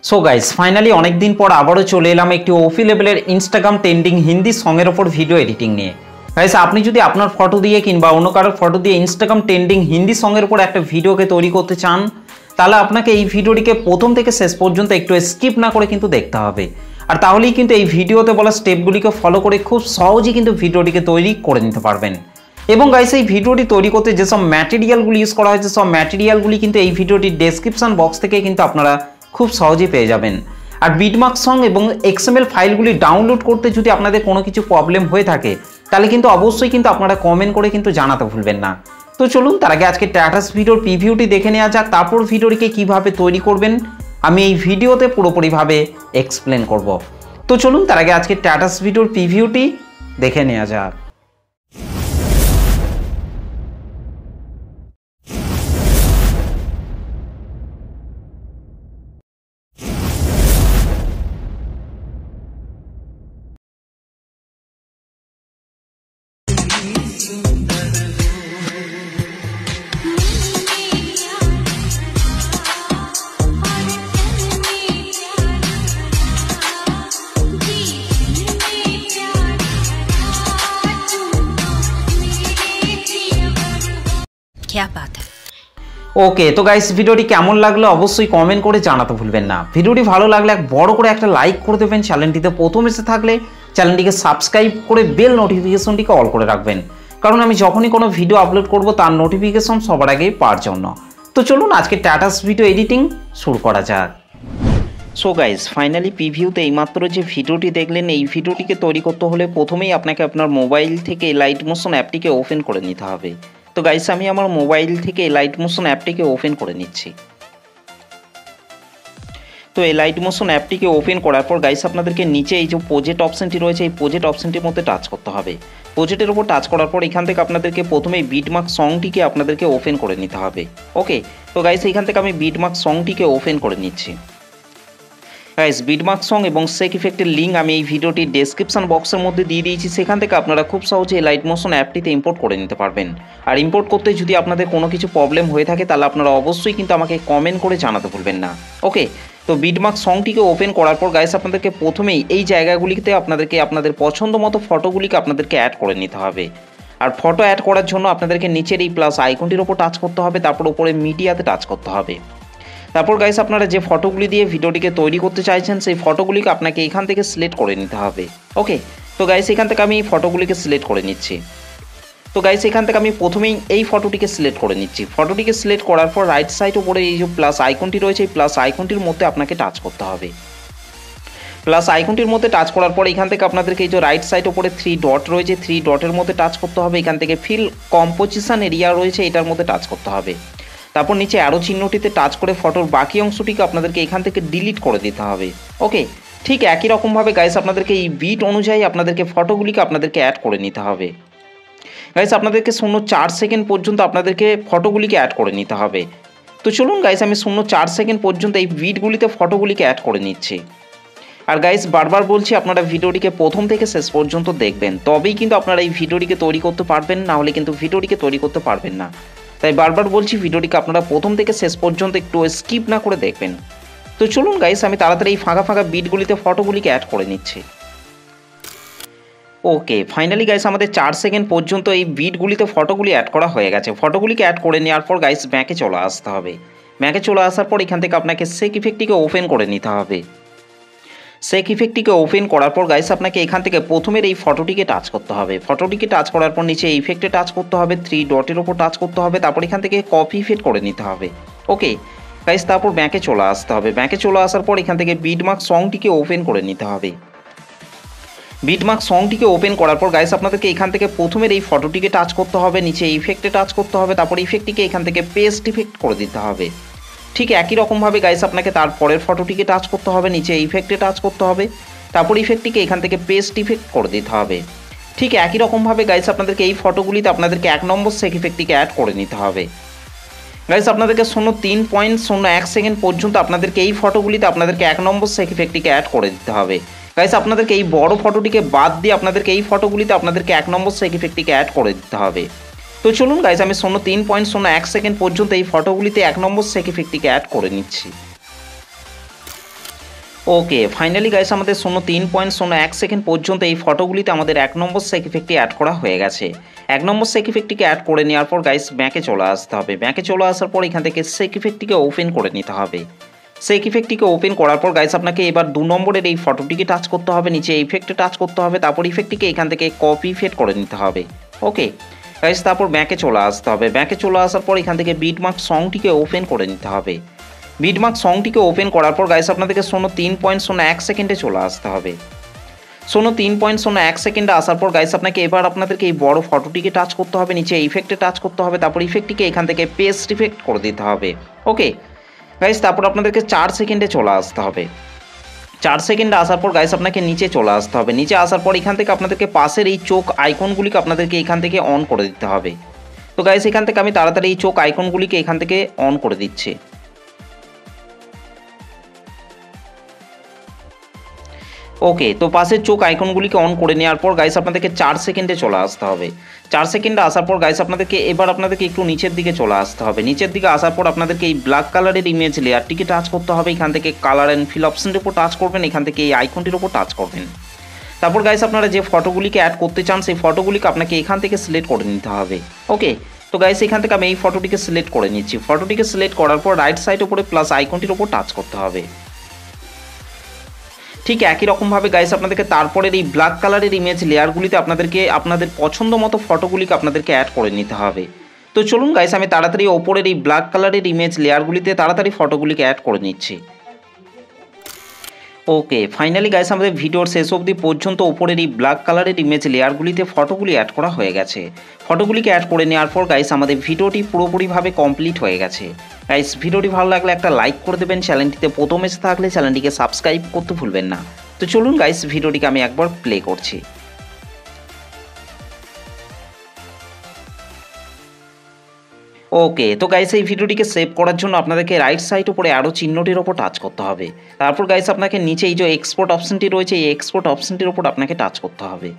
So guys finally অনেক দিন পর আবারও চলে এলাম একটি ওফি লেভেলের ইনস্টাগ্রাম ট্রেন্ডিং হিন্দি সঙের ওপর ভিডিও এডিটিং নিয়ে। গাইস আপনি যদি আপনার ফটো দিয়ে কিংবা অন্য কারোর ফটো দিয়ে ইনস্টাগ্রাম ট্রেন্ডিং হিন্দি সঙের উপর একটা ভিডিওকে তৈরি করতে চান, তাহলে আপনাকে এই ভিডিওটিকে প্রথম থেকে শেষ পর্যন্ত একটু স্কিপ না করে কিন্তু দেখতে হবে। আর তাহলেই কিন্তু এই ভিডিওতে বলা স্টেপগুলিকে ফলো করে খুব সহজেই কিন্তু ভিডিওটিকে তৈরি করে নিতে পারবেন। এবং গাইস এই ভিডিওটি তৈরি করতে যেসব ম্যাটেরিয়ালগুলি ইউজ করা হয়েছে সব ম্যাটেরিয়ালগুলি কিন্তু এই ভিডিওটির ডেসক্রিপশন বক্স থেকে কিন্তু আপনারা খুব সহজেই পেয়ে যাবেন। আর বিটমার্ক সং এবং এক্সএমএল ফাইলগুলি ডাউনলোড করতে যদি আপনাদের কোনো কিছু প্রবলেম হয়ে থাকে, তাহলে কিন্তু অবশ্যই কিন্তু আপনারা কমেন্ট করে কিন্তু জানাতে ভুলবেন না। তো চলুন তার আগে আজকে স্ট্যাটাস ভিডিওর প্রিভিউটি দেখে নেওয়া যাক, তারপর ভিডিওটিকে কিভাবে তৈরি করবেন আমি এই ভিডিওতে পুরোপুরিভাবে এক্সপ্লেন করব। তো চলুন তার আগে আজকে স্ট্যাটাস ভিডিওর প্রিভিউটি দেখে নেওয়া যাক। क्या बात है। ওকে, তো গাইস ভিডিওটি কেমন লাগলো অবশ্যই কমেন্ট করে জানাতে ভুলবেন না। ভিডিওটি ভালো লাগলে এক বড় করে একটা লাইক করে দেবেন, চ্যানেলটিতে প্রথম এসে থাকলে চ্যানেলটিকে সাবস্ক্রাইব করে বেল নোটিফিকেশনটিকে অল করে রাখবেন, কারণ আমি যখনই কোনো ভিডিও আপলোড করব তার নোটিফিকেশন সবার আগেই পাওয়ার জন্য। তো চলুন আজকে স্ট্যাটাস ভিডিও এডিটিং শুরু করা যাক। সো গাইস ফাইনালি প্রিভিউতে এইমাত্র যে ভিডিওটি দেখলেন, এই ভিডিওটিকে তৈরি করতে হলে প্রথমেই আপনাকে আপনার মোবাইল থেকে লাইট মোশন অ্যাপটিকে ওপেন করে নিতে হবে। তো গাইস আমি আমার মোবাইল থেকে লাইট মোশন অ্যাপটিকে ওপেন করে নিচ্ছি। তো এই লাইট মোশন অ্যাপটিকে ওপেন করার পর গাইস আপনাদেরকে নিচে এই যে প্রজেক্ট অপশনটি রয়েছে, এই প্রজেক্ট অপশনটির মধ্যে টাচ করতে হবে। প্রজেক্টের উপর টাচ করার পর এখান থেকে আপনাদেরকে প্রথমেই বিটমার্ক সংটিকে আপনাদেরকে ওপেন করে নিতে হবে। ওকে, তো গাইস এইখান থেকে আমি বিটমার্ক সংটিকে ওপেন করে নিচ্ছি। গাইস বিটমার্ক সং এবং সেক ইফেক্টের লিঙ্ক আমি এই ভিডিওটির ডেসক্রিপশন বক্সের মধ্যে দিয়ে দিয়েছি, সেখান থেকে আপনারা খুব সহজে লাইট মোশন অ্যাপটিতে ইম্পোর্ট করে নিতে পারবেন। আর ইম্পোর্ট করতে যদি আপনাদের কোনো কিছু প্রবলেম হয়ে থাকে তাহলে আপনারা অবশ্যই কিন্তু আমাকে কমেন্ট করে জানাতে ভুলবেন না। ওকে, তো বিটমার্ক সংটিকে ওপেন করার পর গাইস আপনাদেরকে প্রথমেই এই জায়গাগুলিতে আপনাদেরকে আপনাদের পছন্দ মতো ফটোগুলিকে আপনাদেরকে অ্যাড করে নিতে হবে। আর ফটো অ্যাড করার জন্য আপনাদেরকে নিচের এই প্লাস আইকনটির ওপর টাচ করতে হবে, তারপর উপরে মিডিয়াতে টাচ করতে হবে। তারপর গাইস আপনারা যে ফটোগুলি দিয়ে ভিডিওটিকে তৈরি করতে চাইছেন সেই ফটোগুলিকে আপনাকে এখান থেকে সিলেক্ট করে নিতে হবে। ওকে, তো গাইস এখান থেকে আমি ফটোগুলিকে সিলেক্ট করে নিচ্ছি। তো গাইস এখান থেকে আমি প্রথমেই এই ফটোটিকে সিলেক্ট করে নিচ্ছি। ফটোটিকে সিলেক্ট করার পর রাইট সাইড উপরে এই যে প্লাস আইকনটি রয়েছে, এই প্লাস আইকনটির মধ্যে আপনাকে টাচ করতে হবে। প্লাস আইকনটির মধ্যে টাচ করার পর এখান থেকে আপনাদেরকে এই যে রাইট সাইড উপরে 3 ডট রয়েছে, 3 ডটের মধ্যে টাচ করতে হবে। এখান থেকে ফিল কম্পোজিশন এরিয়া রয়েছে, এটার মধ্যে টাচ করতে হবে। তারপর নিচে অ্যারো চিহ্নটিতে টাচ করে ফটোর বাকি অংশটিকে আপনাদেরকে এখান থেকে ডিলিট করে দিতে হবে। ওকে, ঠিক একই রকমভাবে গাইস আপনাদেরকে এই বিট অনুযায়ী আপনাদেরকে ফটোগুলিকে আপনাদেরকে অ্যাড করে নিতে হবে। গাইস আপনাদেরকে 0.4 সেকেন্ড পর্যন্ত আপনাদেরকে ফটোগুলিকে অ্যাড করে নিতে হবে। তো চলুন গাইস আমি 0.4 সেকেন্ড পর্যন্ত এই বিটগুলিতে ফটোগুলিকে অ্যাড করে নিচ্ছি। আর গাইস বারবার বলছি আপনারা ভিডিওটিকে প্রথম থেকে শেষ পর্যন্ত দেখবেন, তবেই কিন্তু আপনারা এই ভিডিওটিকে তৈরি করতে পারবেন, না হলে কিন্তু ভিডিওটিকে তৈরি করতে পারবেন না। তাই বারবার বলছি ভিডিওটিকে আপনারা প্রথম থেকে শেষ পর্যন্ত একটু স্কিপ না করে দেখবেন। তো চলুন গাইস আমি তাড়াতাড়ি এই ফাঁকা ফাঁকা বিটগুলিতে ফটোগুলিকে অ্যাড করে নিচ্ছি। ওকে, ফাইনালি গাইস আমাদের 4 সেকেন্ড পর্যন্ত এই বিটগুলিতে ফটোগুলি অ্যাড করা হয়ে গেছে। ফটোগুলিকে অ্যাড করে নেওয়ার পর গাইস ব্যাকে চলে আসতে হবে। ব্যাকে চলে আসার পর এখান থেকে আপনাকে সেক ইফেক্টটিকে ওপেন করে নিতে হবে। সেক ইফেক্টটিকে ওপেন করার পর গাইস আপনাকে এখান থেকে প্রথমের এই ফটোটিকে টাচ করতে হবে। ফটোটিকে টাচ করার পর নিচে ইফেক্টে টাচ করতে হবে, 3 ডটের ওপর টাচ করতে হবে, তারপর এখান থেকে কপি ইফেক্ট করে নিতে হবে। ওকে গাইস, তারপর ব্যাকে চলে আসতে হবে। ব্যাকে চলে আসার পর এখান থেকে বিটমার্ক সংটিকে ওপেন করে নিতে হবে। বিটমার্ক সংটিকে ওপেন করার পর গাইস আপনাদেরকে এখান থেকে প্রথমের এই ফটোটিকে টাচ করতে হবে, নিচে ইফেক্টে টাচ করতে হবে, তারপর ইফেক্টটিকে এখান থেকে পেস্ট ইফেক্ট করে দিতে হবে। ঠিক একই রকমভাবে গাইস আপনাকে তার পরের ফটোটিকে টাচ করতে হবে, নিচে ইফেক্টে টাচ করতে হবে, তারপর ইফেক্টটিকে এখান থেকে পেস্ট ইফেক্ট করে দিতে হবে। ঠিক একই রকমভাবে গাইস আপনাদেরকে এই ফটোগুলিতে আপনাদেরকে 1 নম্বর সেক ইফেক্টটিকে অ্যাড করে নিতে হবে। গাইস আপনাদেরকে 3.01 সেকেন্ড পর্যন্ত আপনাদেরকে এই ফটোগুলিতে আপনাদেরকে 1 নম্বর সেক ইফেক্টটিকে অ্যাড করে দিতে হবে। গাইস আপনাদেরকে এই বড় ফটোটিকে বাদ দিয়ে আপনাদেরকে এই ফটোগুলিতে আপনাদেরকে 1 নম্বর সেক ইফেক্টটিকে অ্যাড করে দিতে হবে। তো চলুন গাইস আমি 3.01 সেকেন্ড পর্যন্ত এই ফটোগুলিতে 1 নম্বর সেক ইফেক্টটিকে অ্যাড করে নিচ্ছি। ওকে, ফাইনালি গাইস আমাদের 03.01 সেকেন্ড পর্যন্ত এই ফটোগুলিতে আমাদের 1 নম্বর সেক ইফেক্টটি অ্যাড করা হয়ে গেছে। 1 নম্বর সেক ইফেক্টটিকে অ্যাড করে নেওয়ার পর গাইস ব্যাকে চলে আসতে হবে। ব্যাকে চলে আসার পর এখান থেকে সেক ইফেক্টটিকে ওপেন করে নিতে হবে। সেক ইফেক্টটিকে ওপেন করার পর গাইস আপনাকে এবার 2 নম্বরের এই ফটোটিকে টাচ করতে হবে, নিচে ইফেক্টে টাচ করতে হবে, তারপর ইফেক্টটিকে এখান থেকে কপি ফেড করে নিতে হবে। ওকে গাইস, তারপর ব্যাকে চলে আসতে হবে। ব্যাকে চলে আসার পর এখান থেকে বিটমার্ক সংটিকে ওপেন করে নিতে হবে। বিটমার্ক সংটিকে ওপেন করার পর গাইস আপনাদেরকে 03.01 সেকেন্ডে চলে আসতে হবে। 03.01 সেকেন্ডে আসার পর গাইস আপনাদেরকে এই বড় ফটোটিকে টাচ করতে হবে, নিচে ইফেক্টে টাচ করতে হবে, তারপর ইফেক্টটিকে এখান থেকে পেস্ট ইফেক্ট করে দিতে হবে। ওকে গাইস, তারপর আপনাদেরকে 4 সেকেন্ডে চলে আসতে হবে। 4 সেকেন্ডে আসার পর গাইস আপনাকে নিচে চলে আসতে হবে। নিচে আসার পর এখান থেকে আপনাদেরকে পাশের এই চোখ আইকনগুলিকে আপনাদেরকে এখান থেকে অন করে দিতে হবে। তো গাইস এখান থেকে আমি তাড়াতাড়ি এই চোখ আইকনগুলিকে এখান থেকে অন করে দিচ্ছি। ওকে, তো পাশের চোখ আইকনগুলিকে অন করে নেওয়ার পর গাইস আপনাদেরকে 4 সেকেন্ডে চলে আসতে হবে। 4 সেকেন্ডে আসার পর গাইস আপনাদেরকে একটু নিচের দিকে চলে আসতে হবে। নিচের দিকে আসার পর আপনাদেরকে এই ব্ল্যাক কালারের ইমেজ লেয়ারটিকে টাচ করতে হবে। এখান থেকে কালার অ্যান্ড ফিল অপশনটির উপর টাচ করবেন, এখান থেকে এই আইকনটির উপর টাচ করবেন। তারপর গাইস আপনারা যে ফটোগুলিকে অ্যাড করতে চান সেই ফটোগুলিকে আপনাকে এখান থেকে সিলেক্ট করে নিতে হবে। ওকে, তো গাইস এখান থেকে আমি এই ফটোটিকে সিলেক্ট করে নিচ্ছি। ফটোটিকে সিলেক্ট করার পর রাইট সাইড উপরে প্লাস আইকনটির উপর টাচ করতে হবে। ঠিক একই রকমভাবে গাইস আপনাদেরকে তারপরের এই ব্ল্যাক কালারের ইমেজ লেয়ারগুলিতে আপনাদের পছন্দ মতো ফটোগুলিকে আপনাদেরকে অ্যাড করে নিতে হবে। তো চলুন গাইস আমি তাড়াতাড়ি ওপরের এই ব্ল্যাক কালারের ইমেজ লেয়ারগুলিতে তাড়াতাড়ি ফটোগুলিকে অ্যাড করে নিচ্ছি। ওকে, ফাইনালি গাইস আমাদের ভিডিওর শেষ অবধি পর্যন্ত ওপরের এই ব্ল্যাক কালারের ইমেজ লেয়ারগুলিতে ফটোগুলি অ্যাড করা হয়ে গেছে। ফটোগুলিকে অ্যাড করে নেওয়ার পর গাইস আমাদের ভিডিওটি পুরোপুরিভাবে কমপ্লিট হয়ে গেছে। গাইস ভিডিওটি ভালো লাগলে একটা লাইক করে দেবেন, চ্যানেলটিতে প্রথম এসে থাকলে চ্যানেলটিকে সাবস্ক্রাইব করতে ভুলবেন না। তো চলুন গাইস ভিডিওটিকে আমি একবার প্লে করছি। ওকে, তো গাইস এই ভিডিওটিকে সেভ করার জন্য আপনাদেরকে রাইট সাইড উপরে অ্যারো চিহ্নটির ওপর টাচ করতে হবে। তারপর গাইস আপনাকে নিচে এই যে এক্সপোর্ট অপশনটি রয়েছে এই এক্সপোর্ট অপশনটির ওপর আপনাকে টাচ করতে হবে।